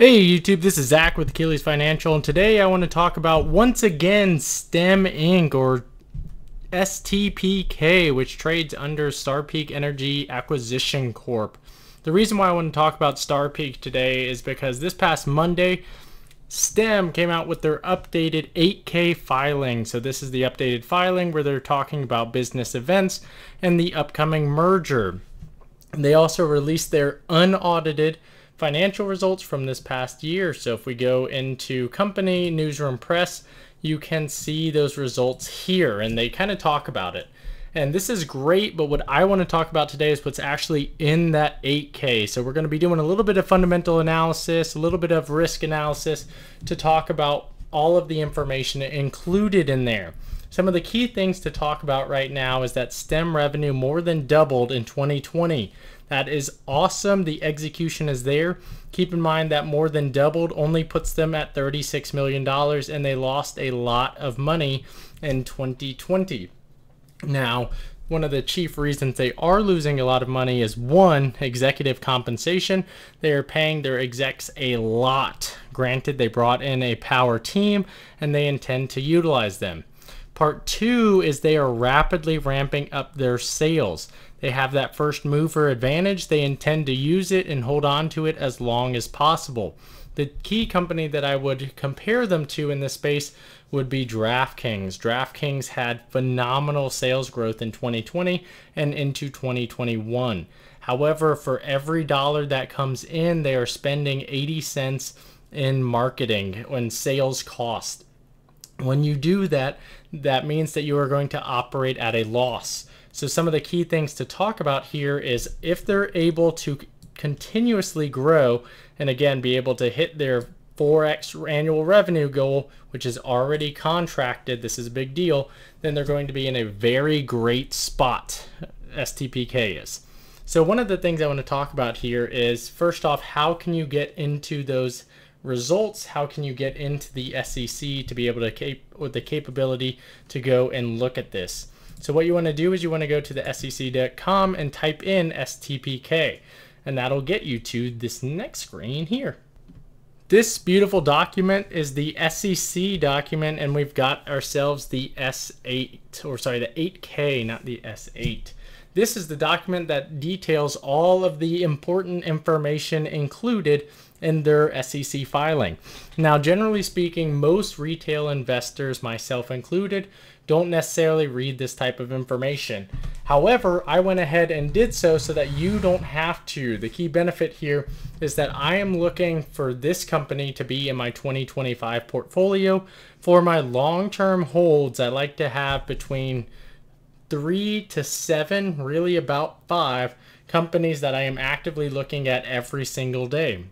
Hey YouTube, this is Zach with Achilles Financial, and today I want to talk about once again STEM Inc. or STPK, which trades under StarPeak Energy Acquisition Corp. The reason why I want to talk about StarPeak today is because this past Monday, STEM came out with their updated 8K filing. So this is the updated filing where they're talking about business events and the upcoming merger. They also released their unaudited financial results from this past year. So if we go into company newsroom press, you can see those results here, and they kind of talk about it. And this is great, but what I want to talk about today is what's actually in that 8K. So we're going to be doing a little bit of fundamental analysis, a little bit of risk analysis to talk about all of the information included in there. Some of the key things to talk about right now is that STEM revenue more than doubled in 2020. That is awesome. The execution is there. Keep in mind that more than doubled only puts them at $36 million, and they lost a lot of money in 2020. Now, one of the chief reasons they are losing a lot of money is one, executive compensation. They are paying their execs a lot. Granted, they brought in a power team and they intend to utilize them. Part two is they are rapidly ramping up their sales. They have that first mover advantage. They intend to use it and hold on to it as long as possible. The key company that I would compare them to in this space would be DraftKings. DraftKings had phenomenal sales growth in 2020 and into 2021. However, for every dollar that comes in, they are spending 80 cents in marketing and sales cost. When you do that, that means that you are going to operate at a loss. So some of the key things to talk about here is if they're able to continuously grow and again be able to hit their 4x annual revenue goal, which is already contracted, this is a big deal, then they're going to be in a very great spot, STPK is. So one of the things I want to talk about here is, first off, how can you get into those results? How can you get into the SEC to be able to with the capability to go and look at this? So what you want to do is you want to go to the SEC.com and type in STPK, and that'll get you to this next screen here. This beautiful document is the SEC document, and we've got ourselves the S8, or sorry, the 8K, not the S8. This is the document that details all of the important information included in their SEC filing. Now, generally speaking, most retail investors, myself included, don't necessarily read this type of information. However, I went ahead and did so that you don't have to. The key benefit here is that I am looking for this company to be in my 2025 portfolio. For my long-term holds, I like to have between 3 to 7, really about 5 companies that I am actively looking at every single day.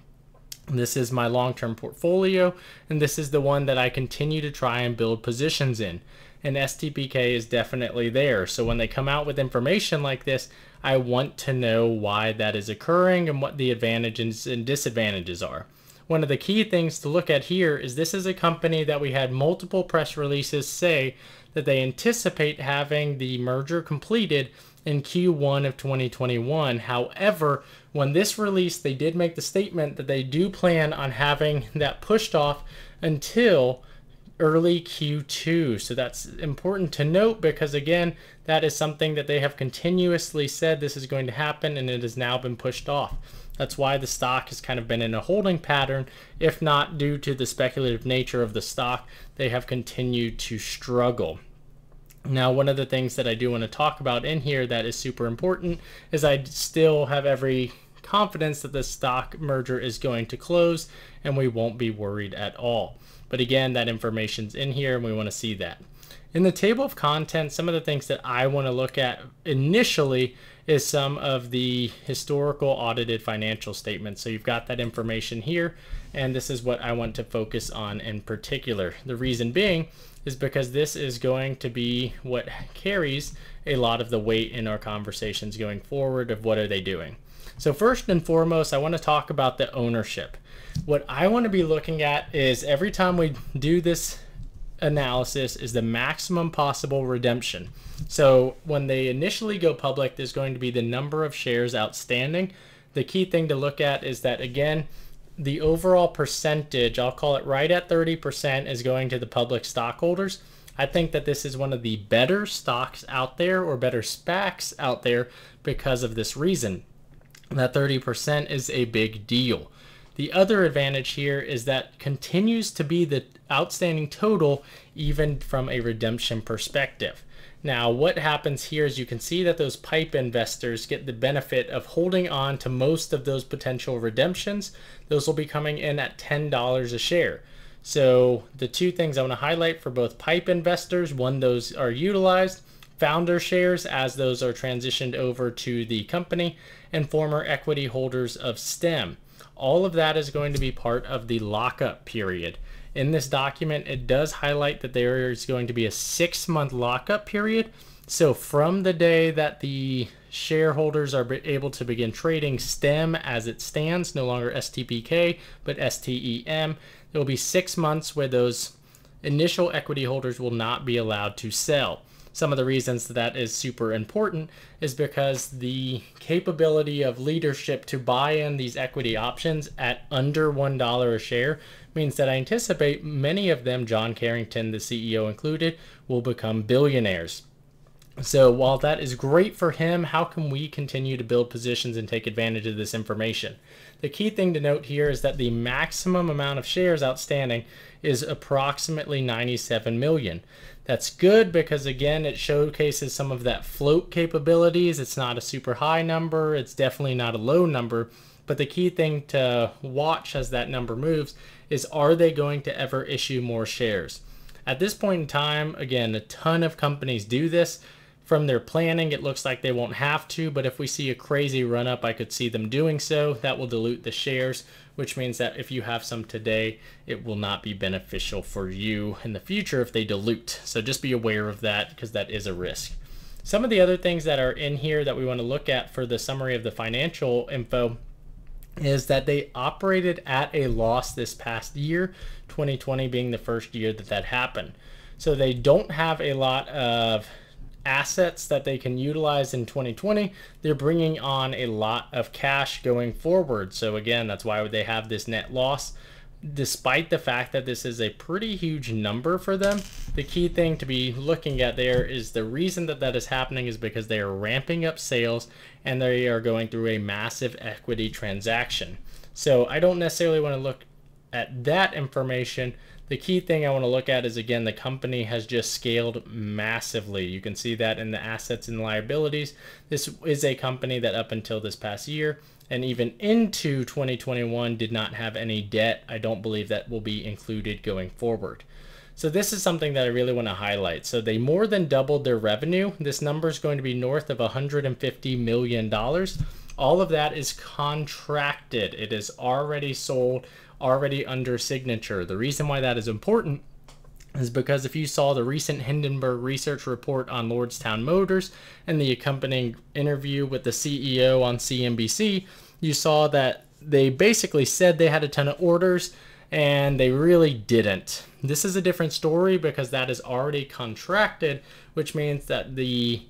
This is my long-term portfolio, and this is the one that I continue to try and build positions in. And STPK is definitely there. So when they come out with information like this, I want to know why that is occurring and what the advantages and disadvantages are. One of the key things to look at here is this is a company that we had multiple press releases say that they anticipate having the merger completed in Q1 of 2021. However, when this released, they did make the statement that they do plan on having that pushed off until early Q2. So that's important to note because, again, that is something that they have continuously said this is going to happen, and it has now been pushed off. That's why the stock has kind of been in a holding pattern. If not due to the speculative nature of the stock, they have continued to struggle. Now, one of the things that I do want to talk about in here that is super important is I still have every confidence that the stock merger is going to close and we won't be worried at all. But again, that information's in here and we want to see that. In the table of contents, some of the things that I want to look at initially is some of the historical audited financial statements. So you've got that information here, and this is what I want to focus on in particular. The reason being is because this is going to be what carries a lot of the weight in our conversations going forward of what are they doing. So first and foremost, I want to talk about the ownership. What I want to be looking at is every time we do this analysis is the maximum possible redemption. So when they initially go public, there's going to be the number of shares outstanding. The key thing to look at is that, again, the overall percentage, I'll call it right at 30%, is going to the public stockholders. I think that this is one of the better stocks out there, or better SPACs out there, because of this reason. That 30% is a big deal. The other advantage here is that continues to be the outstanding total even from a redemption perspective. Now, what happens here is you can see that those PIPE investors get the benefit of holding on to most of those potential redemptions. Those will be coming in at $10 a share. So the two things I want to highlight for both PIPE investors, one, those are utilized, founder shares as those are transitioned over to the company, and former equity holders of STEM. All of that is going to be part of the lockup period. In this document, it does highlight that there is going to be a 6-month lockup period. So from the day that the shareholders are able to begin trading STEM as it stands, no longer STPK, but STEM, there will be 6 months where those initial equity holders will not be allowed to sell. Some of the reasons that is super important is because the capability of leadership to buy in these equity options at under $1 a share means that I anticipate many of them, John Carrington, the CEO included, will become billionaires. So while that is great for him, how can we continue to build positions and take advantage of this information? The key thing to note here is that the maximum amount of shares outstanding is approximately 97 million. That's good because, again, it showcases some of that float capabilities. It's not a super high number. It's definitely not a low number. But the key thing to watch as that number moves is, are they going to ever issue more shares? At this point in time, again, a ton of companies do this. From their planning, it looks like they won't have to, but if we see a crazy run up, I could see them doing so. That will dilute the shares, which means that if you have some today, it will not be beneficial for you in the future if they dilute. So just be aware of that, because that is a risk. Some of the other things that are in here that we want to look at for the summary of the financial info is that they operated at a loss this past year, 2020 being the first year that that happened. So they don't have a lot of assets that they can utilize in 2020. They're bringing on a lot of cash going forward. So again, that's why they have this net loss. Despite the fact that this is a pretty huge number for them, the key thing to be looking at there is the reason that that is happening is because they are ramping up sales and they are going through a massive equity transaction. So I don't necessarily want to look at that information. The key thing I want to look at is, again, the company has just scaled massively. You can see that in the assets and liabilities. This is a company that up until this past year and even into 2021 did not have any debt. I don't believe that will be included going forward. So this is something that I really want to highlight. So they more than doubled their revenue. This number is going to be north of $150 million. All of that is contracted. It is already sold, already under signature. The reason why that is important is because if you saw the recent Hindenburg research report on Lordstown Motors and the accompanying interview with the CEO on CNBC, you saw that they basically said they had a ton of orders and they really didn't. This is a different story because that is already contracted, which means that the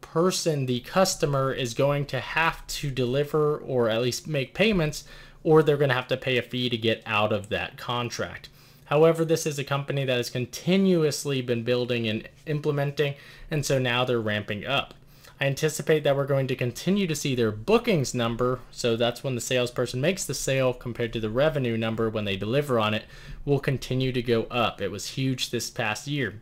person, the customer, is going to have to deliver or at least make payments, or they're going to have to pay a fee to get out of that contract. However, this is a company that has continuously been building and implementing, and so now they're ramping up. I anticipate that we're going to continue to see their bookings number, so that's when the salesperson makes the sale compared to the revenue number when they deliver on it, will continue to go up. It was huge this past year.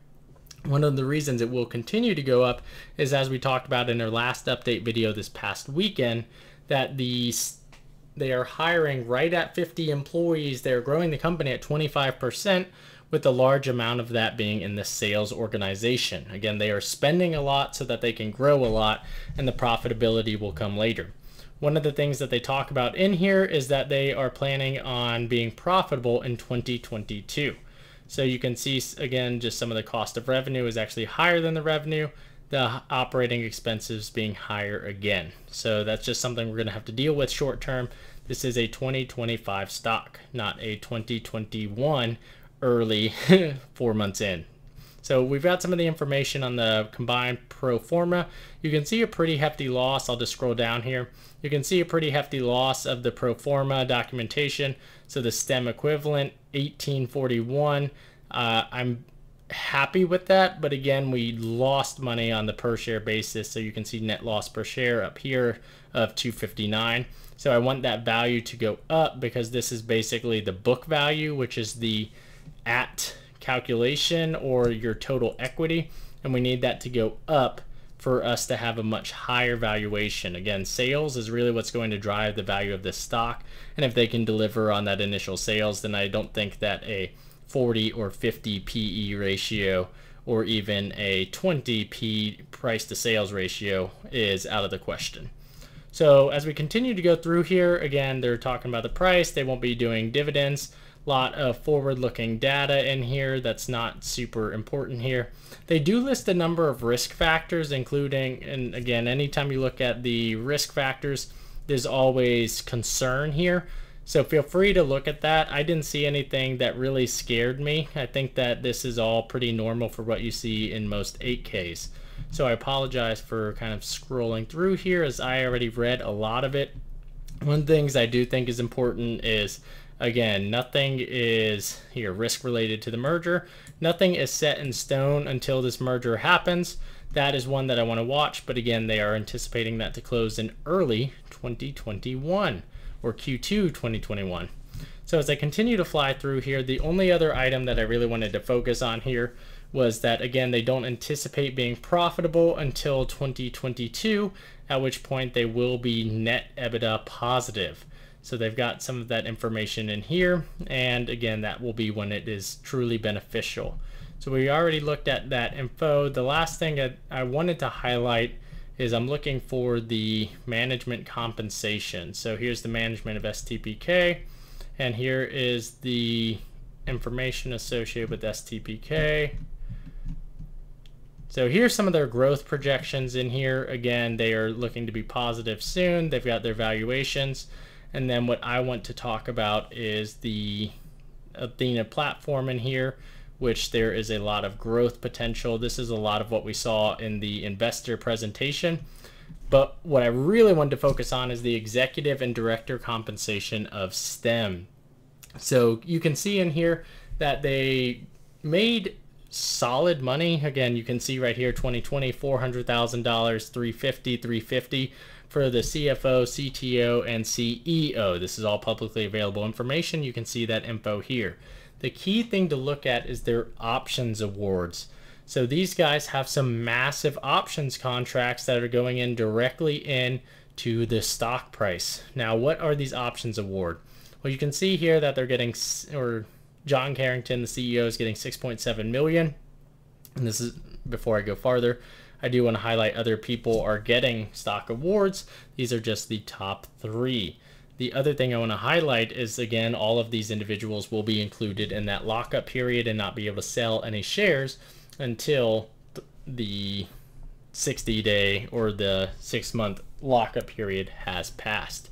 One of the reasons it will continue to go up is, as we talked about in our last update video this past weekend, that they are hiring right at 50 employees. They're growing the company at 25%, with a large amount of that being in the sales organization. Again, they are spending a lot so that they can grow a lot, and the profitability will come later. One of the things that they talk about in here is that they are planning on being profitable in 2022. So you can see, again, just some of the cost of revenue is actually higher than the revenue, the operating expenses being higher again. So that's just something we're going to have to deal with short term. This is a 2025 stock, not a 2021 early 4 months in. So we've got some of the information on the combined pro forma. You can see a pretty hefty loss. I'll just scroll down here. You can see a pretty hefty loss of the pro forma documentation. So the STEM equivalent, 1841. I'm happy with that, but again, we lost money on the per share basis. So you can see net loss per share up here of 259. So I want that value to go up because this is basically the book value, which is the at calculation or your total equity, and we need that to go up for us to have a much higher valuation. Again, sales is really what's going to drive the value of this stock, and if they can deliver on that initial sales, then I don't think that a 40 or 50 PE ratio or even a 20 P price to sales ratio is out of the question. So as we continue to go through here, again, they're talking about the price. They won't be doing dividends. A lot of forward-looking data in here that's not super important here. They do list a number of risk factors, including, and again, anytime you look at the risk factors, there's always concern here. So feel free to look at that. I didn't see anything that really scared me. I think that this is all pretty normal for what you see in most 8Ks. So I apologize for kind of scrolling through here as I already read a lot of it. One of the things I do think is important is, again, nothing is here risk related to the merger. Nothing is set in stone until this merger happens. That is one that I want to watch, but again, they are anticipating that to close in early 2021 or Q2 2021. So as I continue to fly through here, the only other item that I really wanted to focus on here was that, again, they don't anticipate being profitable until 2022, at which point they will be net EBITDA positive. So they've got some of that information in here, and again, that will be when it is truly beneficial. So we already looked at that info. The last thing that I wanted to highlight is I'm looking for the management compensation. So here's the management of STPK, and here is the information associated with STPK. So here's some of their growth projections in here. Again, they are looking to be positive soon. They've got their valuations. And then what I want to talk about is the Athena platform in here, which there is a lot of growth potential. This is a lot of what we saw in the investor presentation. But what I really wanted to focus on is the executive and director compensation of STEM. So you can see in here that they made solid money. Again, you can see right here, 2020, $400,000, $350 for the CFO, CTO, and CEO. This is all publicly available information. You can see that info here. The key thing to look at is their options awards. So these guys have some massive options contracts that are going in directly into the stock price. Now, what are these options award? Well, you can see here that they're getting, or John Carrington, the CEO, is getting 6.7 million. And this is before I go farther. I do want to highlight other people are getting stock awards. These are just the top 3. The other thing I want to highlight is, again, all of these individuals will be included in that lockup period and not be able to sell any shares until the 60-day or the 6-month lockup period has passed.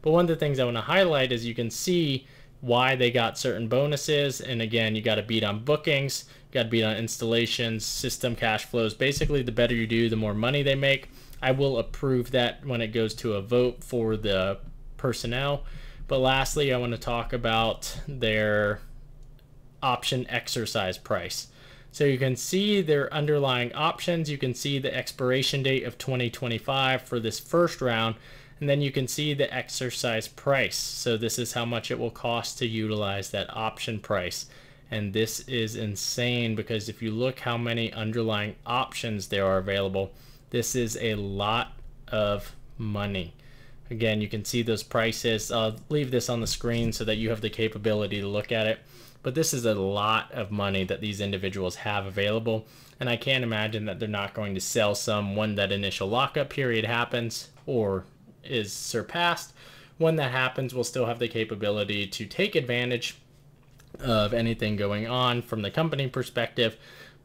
But one of the things I want to highlight is you can see why they got certain bonuses. And again, you got to beat on bookings, got to beat on installations, system cash flows. Basically, the better you do, the more money they make. I will approve that when it goes to a vote for the personnel. But lastly, I want to talk about their option exercise price. So you can see their underlying options. You can see the expiration date of 2025 for this first round. And then you can see the exercise price. So this is how much it will cost to utilize that option price. And this is insane because if you look how many underlying options there are available, this is a lot of money. Again, you can see those prices. I'll leave this on the screen so that you have the capability to look at it. But this is a lot of money that these individuals have available. And I can't imagine that they're not going to sell some when that initial lockup period happens or is surpassed. When that happens, we'll still have the capability to take advantage of anything going on from the company perspective.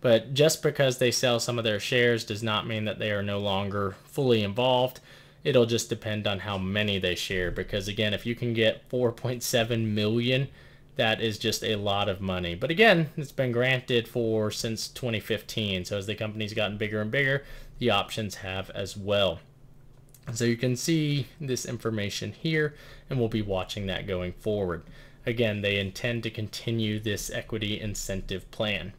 But just because they sell some of their shares does not mean that they are no longer fully involved. It'll just depend on how many they share, because again, if you can get 4.7 million that is just a lot of money. But again, it's been granted for since 2015. So as the company's gotten bigger and bigger, the options have as well. So you can see this information here, and we'll be watching that going forward. Again, they intend to continue this equity incentive plan.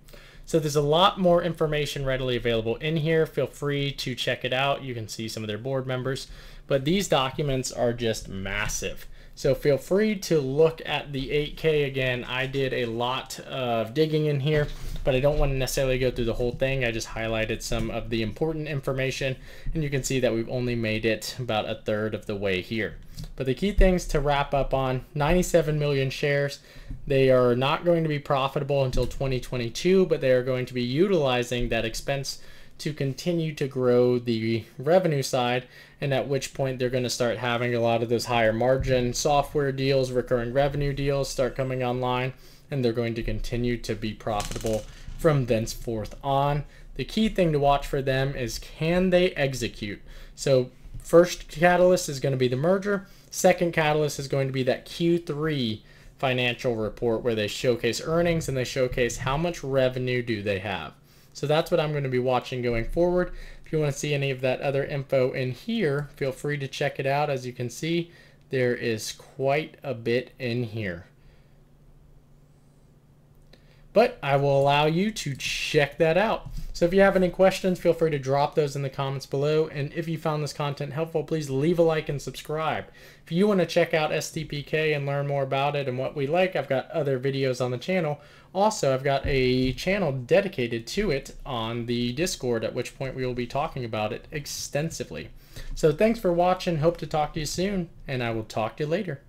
So there's a lot more information readily available in here. Feel free to check it out. You can see some of their board members, but these documents are just massive. So feel free to look at the 8K again. I did a lot of digging in here, but I don't want to necessarily go through the whole thing. I just highlighted some of the important information, and you can see that we've only made it about a third of the way here. But the key things to wrap up on: 97 million shares. They are not going to be profitable until 2022, but they are going to be utilizing that expense to continue to grow the revenue side, and at which point they're going to start having a lot of those higher margin software deals, recurring revenue deals start coming online, and they're going to continue to be profitable from thenceforth on. The key thing to watch for them is, can they execute? So first catalyst is going to be the merger. Second catalyst is going to be that Q3 financial report where they showcase earnings and they showcase how much revenue do they have. So that's what I'm going to be watching going forward. If you want to see any of that other info in here, feel free to check it out. As you can see, there is quite a bit in here. But I will allow you to check that out. So if you have any questions, feel free to drop those in the comments below. And if you found this content helpful, please leave a like and subscribe. If you want to check out STPK and learn more about it and what we like, I've got other videos on the channel. Also, I've got a channel dedicated to it on the Discord, at which point we will be talking about it extensively. So thanks for watching. Hope to talk to you soon, and I will talk to you later.